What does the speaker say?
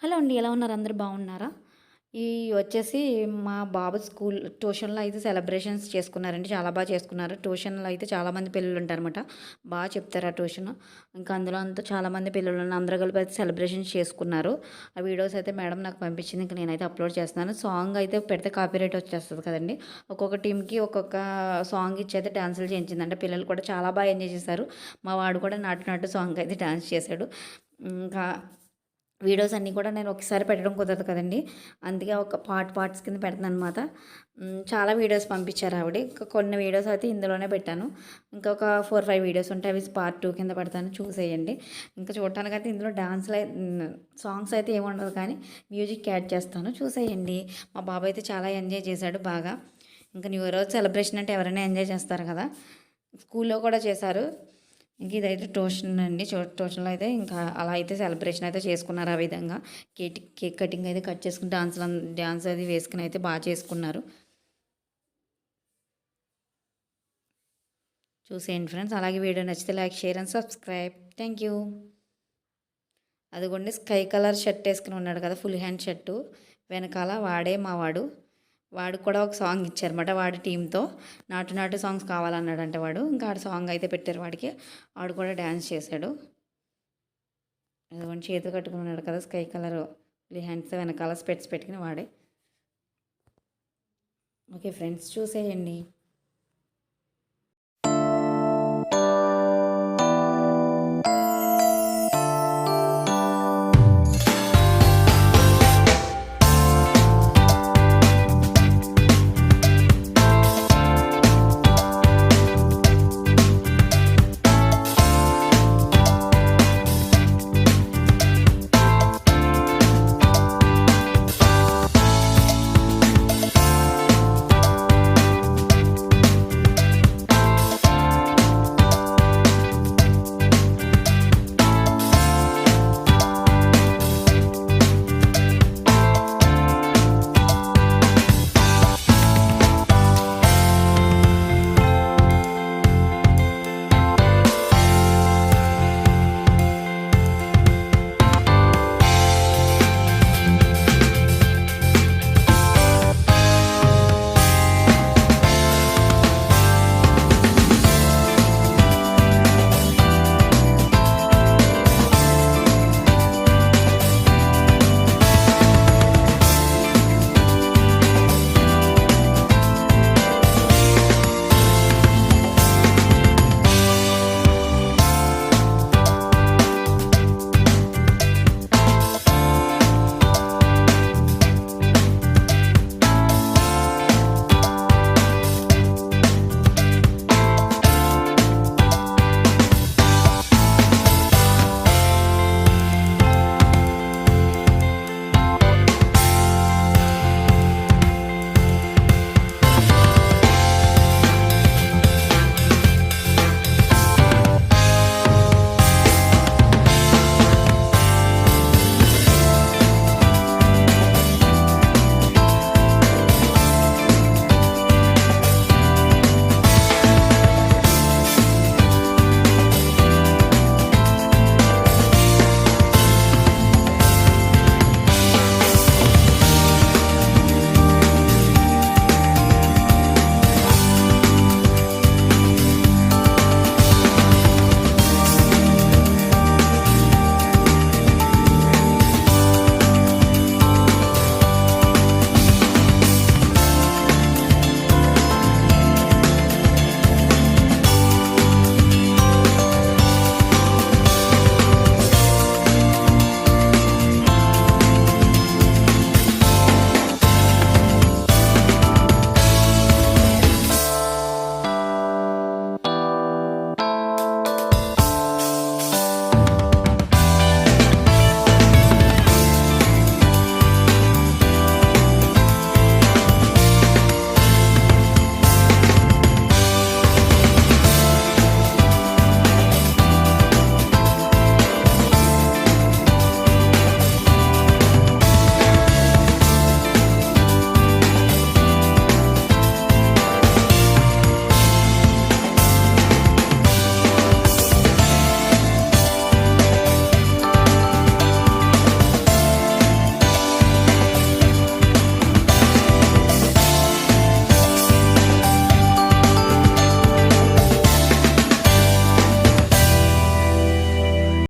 Hello అండి. ఎలా ఉన్నారు? అందరూ బాగున్నారా? ఈ వచ్చేసి మా బాబు స్కూల్ ట్యూషన్‌లో అయితే సెలబ్రేషన్స్ చేసుకున్నారండి. చాలా చేసుకున్నారు. ట్యూషన్‌లో అయితే చాలామంది పిల్లలుంటారనమాట. చెప్తారు ఆ ట్యూషను. ఇంకా అందులో అంతా చాలామంది పిల్లలున్న అందరూ కలిపి అయితే సెలబ్రేషన్స్ చేసుకున్నారు. ఆ వీడియోస్ అయితే మేడం నాకు పంపించింది. ఇంక నేనైతే అప్‌లోడ్ చేస్తున్నాను. సాంగ్ అయితే పెడితే కాపీరైట్ వచ్చేస్తది కదండీ! ఒక్కొక్క టీమ్‌కి ఒక్కొక్క సాంగ్ ఇచ్చి అయితే డాన్సులు చేయించింది. అంటే పిల్లలు కూడా చాలా ఎంజాయ్ చేశారు. మా వాడు కూడా నాటు నాటు సాంగ్ అయితే డాన్స్ చేశాడు. ఇంకా వీడియోస్ అన్నీ కూడా నేను ఒకసారి పెట్టడం కుదరదు కదండీ! అందుకే ఒక పార్ట్స్ కింద పెడతాననమాట. చాలా వీడియోస్ పంపించారు ఆవిడ. ఇంకా కొన్ని వీడియోస్ అయితే ఇందులోనే పెట్టాను. ఇంకొక 4, 5 వీడియోస్ ఉంటాయి. అవి పార్ట్ 2 కింద పెడతాను చూసేయండి. ఇంకా చూడటానికైతే ఇందులో సాంగ్స్ అయితే ఏముండదు కానీ మ్యూజిక్ యాడ్ చేస్తాను చూసేయండి. మా బాబు అయితే చాలా ఎంజాయ్ చేశాడు బాగా. ఇంకా న్యూ ఇయర్ సెలబ్రేషన్ అంటే ఎవరైనా ఎంజాయ్ చేస్తారు కదా! స్కూల్లో కూడా చేశారు. ఇంక ఇదైతే ట్యూషన్ అండి. ట్యూషన్‌లో అయితే ఇంకా అలా అయితే సెలబ్రేషన్ అయితే చేసుకున్నారు ఆ విధంగా. కేక్ కటింగ్ అయితే కట్ చేసుకొని డాన్స్ అది వేసుకొని అయితే చేసుకున్నారు. చూసేయండి ఫ్రెండ్స్. అలాగే వీడియో నచ్చితే like, share and subscribe. Thank you. అదిగోండి స్కై కలర్ షర్ట్ వేసుకొని ఉన్నాడు కదా! Full hand shirt. వెనకాల వాడే మా వాడు. వాడికి కూడా ఒక సాంగ్ ఇచ్చారన్నమాట వాడి టీమ్‌తో. నాటు నాటు సాంగ్స్ కావాలన్నాడంట వాడు. ఇంకా ఆడ సాంగ్ అయితే పెట్టారు వాడికి. వాడు కూడా డాన్స్ చేశాడు. అదిగోండి చేతులు కట్టుకుని ఉన్నాడు కదా! స్కై కలరు హ్యాండ్స్ వెనకాల స్పెట్స్ పెట్టుకుని వాడే. ఓకే ఫ్రెండ్స్ చూసేయండి.